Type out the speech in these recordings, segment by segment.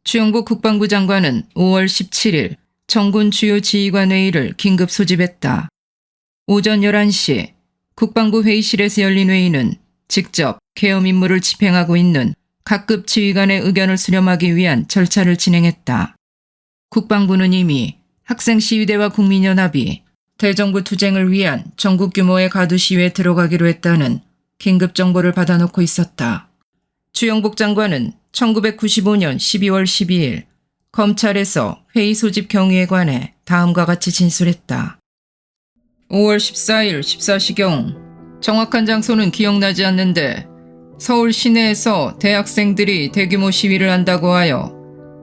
주영복 국방부 장관은 5월 17일 정군 주요 지휘관 회의를 긴급 소집했다. 오전 11시 국방부 회의실에서 열린 회의는 직접 계엄 임무를 집행하고 있는 각급 지휘관의 의견을 수렴하기 위한 절차를 진행했다. 국방부는 이미 학생시위대와 국민연합이 대정부 투쟁을 위한 전국 규모의 가두 시위에 들어가기로 했다는 긴급 정보를 받아놓고 있었다. 주영복 장관은 1995년 12월 12일 검찰에서 회의 소집 경위에 관해 다음과 같이 진술했다. 5월 14일 14시경 정확한 장소는 기억나지 않는데 서울 시내에서 대학생들이 대규모 시위를 한다고 하여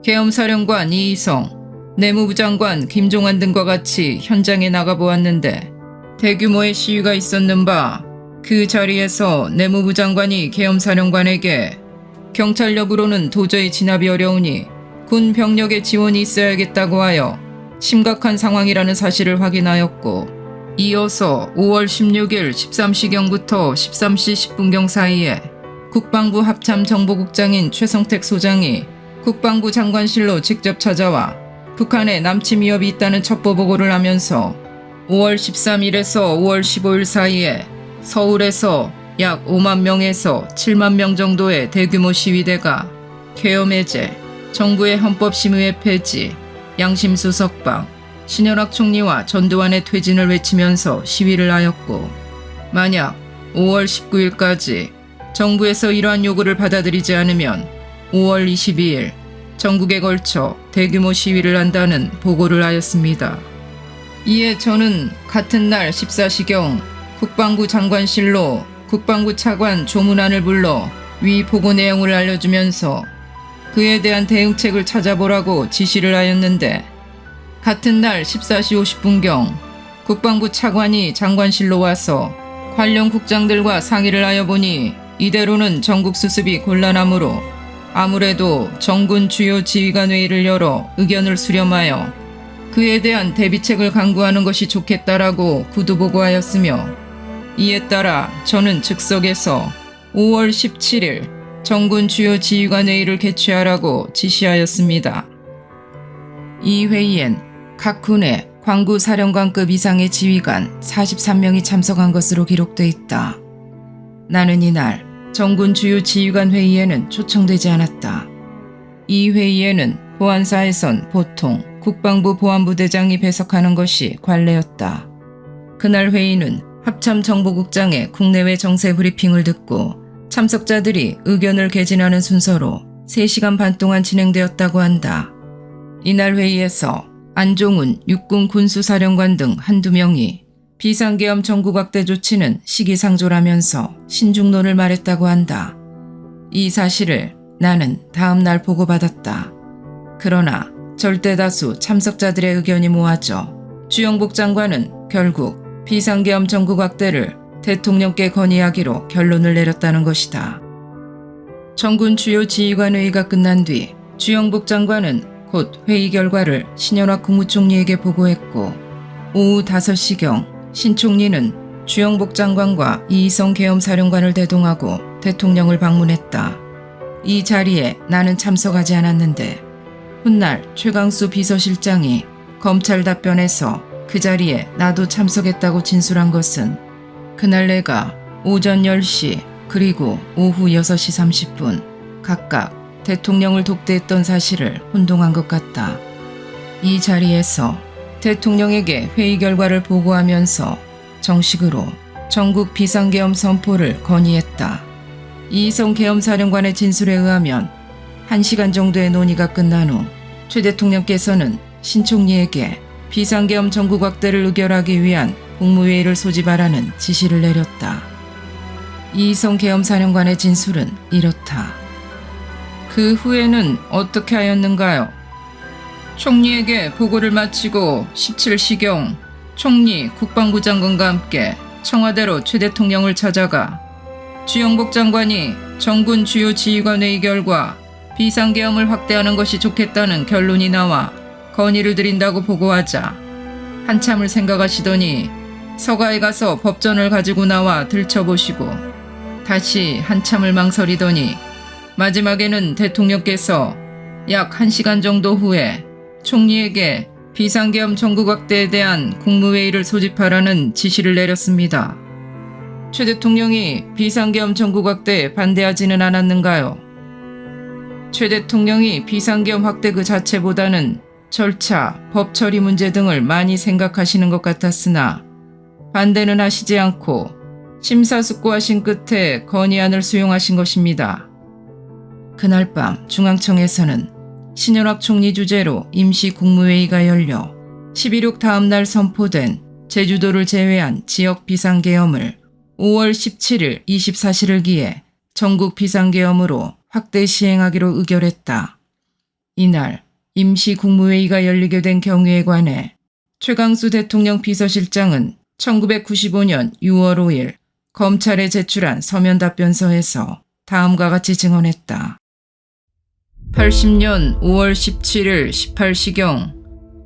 계엄사령관 이희성, 내무부 장관 김종환 등과 같이 현장에 나가보았는데 대규모의 시위가 있었는 바 그 자리에서 내무부 장관이 계엄사령관에게 경찰력으로는 도저히 진압이 어려우니 군 병력의 지원이 있어야겠다고 하여 심각한 상황이라는 사실을 확인하였고, 이어서 5월 16일 13시경부터 13시 10분경 사이에 국방부 합참정보국장인 최성택 소장이 국방부 장관실로 직접 찾아와 북한에 남침 위협이 있다는 첩보 보고를 하면서 5월 13일에서 5월 15일 사이에 서울에서 약 5만 명에서 7만 명 정도의 대규모 시위대가 계엄 해제, 정부의 헌법심의회 폐지, 양심수 석방, 신현학 총리와 전두환의 퇴진을 외치면서 시위를 하였고, 만약 5월 19일까지 정부에서 이러한 요구를 받아들이지 않으면 5월 22일 전국에 걸쳐 대규모 시위를 한다는 보고를 하였습니다. 이에 저는 같은 날 14시경 국방부 장관실로 국방부 차관 조문안을 불러 위 보고 내용을 알려주면서 그에 대한 대응책을 찾아보라고 지시를 하였는데, 같은 날 14시 50분경 국방부 차관이 장관실로 와서 관련 국장들과 상의를 하여 보니 이대로는 전국 수습이 곤란하므로 아무래도 정군 주요 지휘관 회의를 열어 의견을 수렴하여 그에 대한 대비책을 강구하는 것이 좋겠다라고 구두 보고하였으며, 이에 따라 저는 즉석에서 5월 17일 정군 주요 지휘관 회의를 개최하라고 지시하였습니다. 이 회의엔 각 군의 관구 사령관급 이상의 지휘관 43명이 참석한 것으로 기록돼 있다. 나는 이날 정군 주요 지휘관 회의에는 초청되지 않았다. 이 회의에는 보안사에선 보통 국방부 보안부대장이 배석하는 것이 관례였다. 그날 회의는 합참정보국장의 국내외 정세 브리핑을 듣고 참석자들이 의견을 개진하는 순서로 3시간 반 동안 진행되었다고 한다. 이날 회의에서 안종훈 육군 군수사령관 등 한두 명이 비상계엄 전국 확대 조치는 시기상조라면서 신중론을 말했다고 한다. 이 사실을 나는 다음 날 보고받았다. 그러나 절대다수 참석자들의 의견이 모아져 주영복 장관은 결국 비상계엄 전국 확대를 대통령께 건의하기로 결론을 내렸다는 것이다. 정군 주요 지휘관 회의가 끝난 뒤 주영복 장관은 곧 회의 결과를 신현학 국무총리에게 보고했고, 오후 5시경 신 총리는 주영복 장관과 이희성 계엄사령관을 대동하고 대통령을 방문했다. 이 자리에 나는 참석하지 않았는데 훗날 최강수 비서실장이 검찰 답변에서 그 자리에 나도 참석했다고 진술한 것은 그날 내가 오전 10시 그리고 오후 6시 30분 각각 대통령을 독대했던 사실을 혼동한 것 같다. 이 자리에서 대통령에게 회의 결과를 보고하면서 정식으로 전국 비상계엄 선포를 건의했다. 이희성 계엄사령관의 진술에 의하면 1시간 정도의 논의가 끝난 후 최 대통령께서는 신 총리에게 비상계엄 전국 확대를 의결하기 위한 국무회의를 소집하라는 지시를 내렸다. 이희성 계엄사령관의 진술은 이렇다. 그 후에는 어떻게 하였는가요? 총리에게 보고를 마치고 17시경 총리 국방부 장관과 함께 청와대로 최 대통령을 찾아가 주영복 장관이 정군 주요 지휘관 회의 결과 비상계엄을 확대하는 것이 좋겠다는 결론이 나와 건의를 드린다고 보고하자 한참을 생각하시더니 서가에 가서 법전을 가지고 나와 들춰보시고 다시 한참을 망설이더니 마지막에는 대통령께서 약 1시간 정도 후에 총리에게 비상계엄 전국 확대에 대한 국무회의를 소집하라는 지시를 내렸습니다. 최 대통령이 비상계엄 전국 확대에 반대하지는 않았는가요? 최 대통령이 비상계엄 확대 그 자체보다는 절차, 법 처리 문제 등을 많이 생각하시는 것 같았으나 반대는 하시지 않고 심사숙고하신 끝에 건의안을 수용하신 것입니다. 그날 밤 중앙청에서는 신현학 총리 주재로 임시 국무회의가 열려 11.6 다음날 선포된 제주도를 제외한 지역 비상계엄을 5월 17일 24시를 기해 전국 비상계엄으로 확대 시행하기로 의결했다. 이날 임시 국무회의가 열리게 된 경위에 관해 최강수 대통령 비서실장은 1995년 6월 5일 검찰에 제출한 서면 답변서에서 다음과 같이 증언했다. 80년 5월 17일 18시경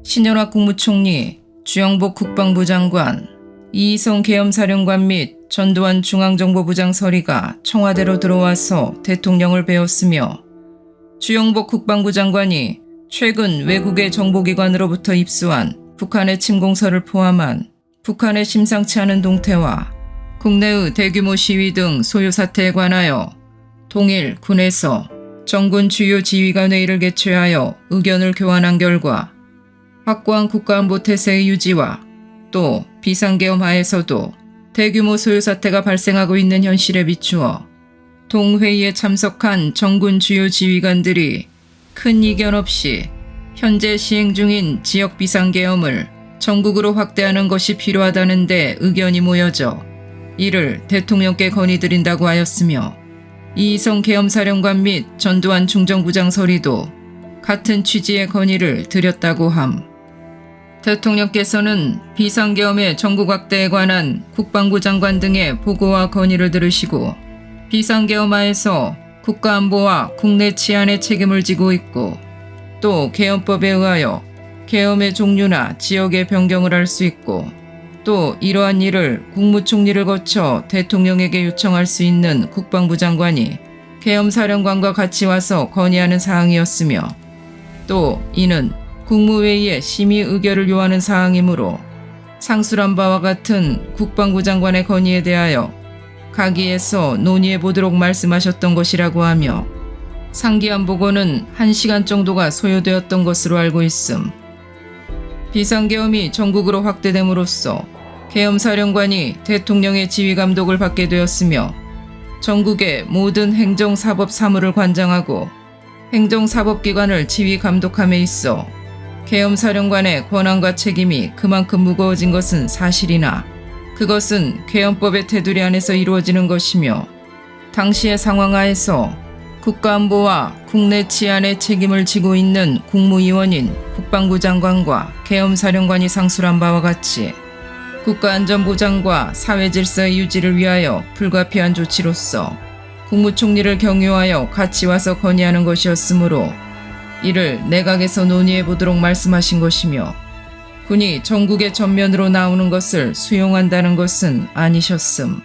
신현학 국무총리, 주영복 국방부 장관, 이희성 계엄사령관 및 전두환 중앙정보부장 서리가 청와대로 들어와서 대통령을 배웠으며 주영복 국방부 장관이 최근 외국의 정보기관으로부터 입수한 북한의 침공서를 포함한 북한의 심상치 않은 동태와 국내의 대규모 시위 등 소요 사태에 관하여 동일 군에서 정군 주요 지휘관 회의를 개최하여 의견을 교환한 결과 확고한 국가안보 태세의 유지와 또 비상계엄 하에서도 대규모 소요 사태가 발생하고 있는 현실에 비추어 동회의에 참석한 정군 주요 지휘관들이 큰 이견 없이 현재 시행 중인 지역 비상계엄을 전국으로 확대하는 것이 필요하다는 데 의견이 모여져 이를 대통령께 건의드린다고 하였으며 이희성 계엄사령관 및 전두환 중정부장 서리도 같은 취지의 건의를 드렸다고 함. 대통령께서는 비상계엄의 전국 확대에 관한 국방부 장관 등의 보고와 건의를 들으시고 비상계엄하에서 국가안보와 국내 치안의 책임을 지고 있고 또 계엄법에 의하여 계엄의 종류나 지역의 변경을 할 수 있고 또 이러한 일을 국무총리를 거쳐 대통령에게 요청할 수 있는 국방부 장관이 계엄사령관과 같이 와서 건의하는 사항이었으며 또 이는 국무회의의 심의 의결을 요하는 사항이므로 상술한 바와 같은 국방부 장관의 건의에 대하여 가기에서 논의해 보도록 말씀하셨던 것이라고 하며 상기한 보고는 1시간 정도가 소요되었던 것으로 알고 있음. 비상계엄이 전국으로 확대됨으로써 계엄사령관이 대통령의 지휘감독을 받게 되었으며 전국의 모든 행정사법 사무를 관장하고 행정사법기관을 지휘감독함에 있어 계엄사령관의 권한과 책임이 그만큼 무거워진 것은 사실이나 그것은 계엄법의 테두리 안에서 이루어지는 것이며 당시의 상황하에서 국가안보와 국내 치안의 책임을 지고 있는 국무위원인 국방부 장관과 계엄사령관이 상술한 바와 같이 국가안전보장과 사회질서의 유지를 위하여 불가피한 조치로서 국무총리를 경유하여 같이 와서 건의하는 것이었으므로 이를 내각에서 논의해 보도록 말씀하신 것이며 군이 전국의 전면으로 나오는 것을 수용한다는 것은 아니셨음.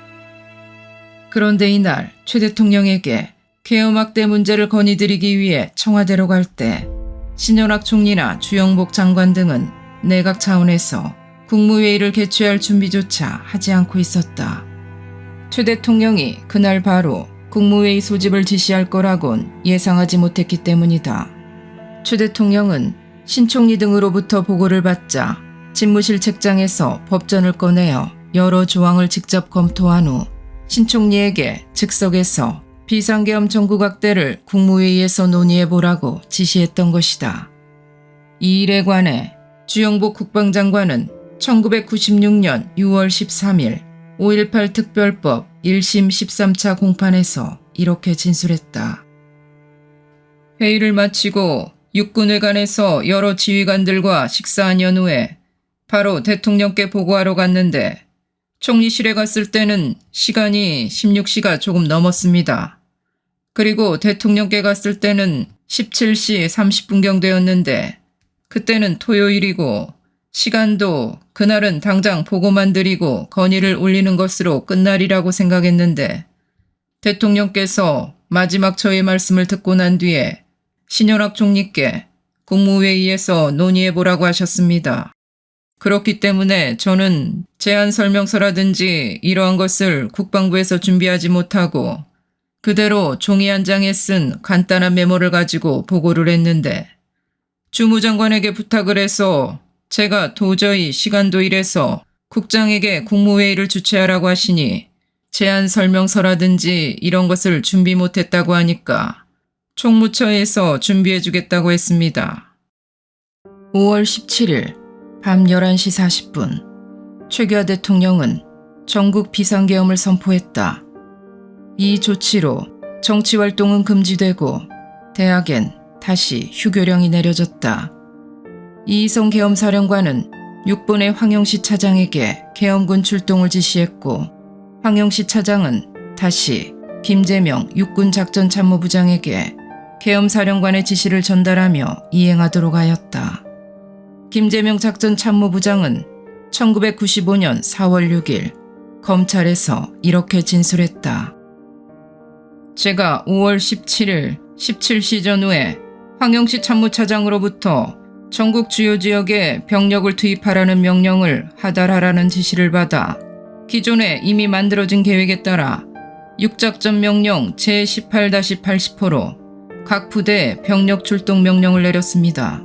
그런데 이날 최 대통령에게 계엄 확대 문제를 건의드리기 위해 청와대로 갈 때 신현학 총리나 주영복 장관 등은 내각 차원에서 국무회의를 개최할 준비조차 하지 않고 있었다. 최 대통령이 그날 바로 국무회의 소집을 지시할 거라곤 예상하지 못했기 때문이다. 최 대통령은 신 총리 등으로부터 보고를 받자 집무실 책장에서 법전을 꺼내어 여러 조항을 직접 검토한 후 신 총리에게 즉석에서 비상계엄 전국 확대를 국무회의에서 논의해보라고 지시했던 것이다. 이 일에 관해 주영복 국방장관은 1996년 6월 13일 5.18 특별법 1심 13차 공판에서 이렇게 진술했다. 회의를 마치고 육군회관에서 여러 지휘관들과 식사한 연후에 바로 대통령께 보고하러 갔는데 총리실에 갔을 때는 시간이 16시가 조금 넘었습니다. 그리고 대통령께 갔을 때는 17시 30분경 되었는데 그때는 토요일이고 시간도 그날은 당장 보고만 드리고 건의를 올리는 것으로 끝날이라고 생각했는데 대통령께서 마지막 저의 말씀을 듣고 난 뒤에 신현학 총리께 국무회의에서 논의해보라고 하셨습니다. 그렇기 때문에 저는 제안 설명서라든지 이러한 것을 국방부에서 준비하지 못하고 그대로 종이 한 장에 쓴 간단한 메모를 가지고 보고를 했는데 주무장관에게 부탁을 해서 제가 도저히 시간도 이래서 국장에게 국무회의를 주최하라고 하시니 제안 설명서라든지 이런 것을 준비 못했다고 하니까 총무처에서 준비해주겠다고 했습니다. 5월 17일 밤 11시 40분 최규하 대통령은 전국 비상계엄을 선포했다. 이 조치로 정치활동은 금지되고 대학엔 다시 휴교령이 내려졌다. 이희성 계엄사령관은 6번의 황영시 차장에게 계엄군 출동을 지시했고 황영시 차장은 다시 김재명 육군작전참모부장에게 계엄사령관의 지시를 전달하며 이행하도록 하였다. 김재명 작전참모부장은 1995년 4월 6일 검찰에서 이렇게 진술했다. 제가 5월 17일 17시 전후에 황영시 참모차장으로부터 전국 주요 지역에 병력을 투입하라는 명령을 하달하라는 지시를 받아 기존에 이미 만들어진 계획에 따라 육작전명령 제18-80호로 각 부대에 병력 출동 명령을 내렸습니다.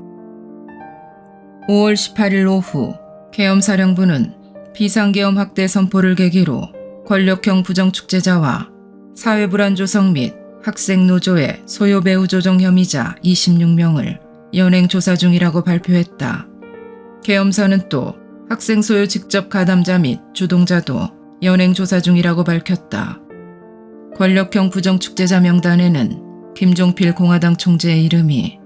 5월 18일 오후 계엄사령부는 비상계엄 확대 선포를 계기로 권력형 부정축제자와 사회불안 조성 및 학생 노조의 소요 배후 조정 혐의자 26명을 연행 조사 중이라고 발표했다. 계엄사는 또 학생 소요 직접 가담자 및 주동자도 연행 조사 중이라고 밝혔다. 권력형 부정축제자 명단에는 김종필 공화당 총재의 이름이,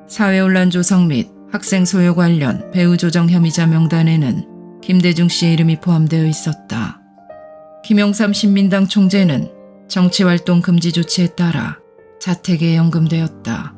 사회혼란 조성 및 학생 소요 관련 배후 조정 혐의자 명단에는 김대중 씨의 이름이 포함되어 있었다. 김영삼 신민당 총재는 정치활동 금지 조치에 따라 자택에 연금되었다.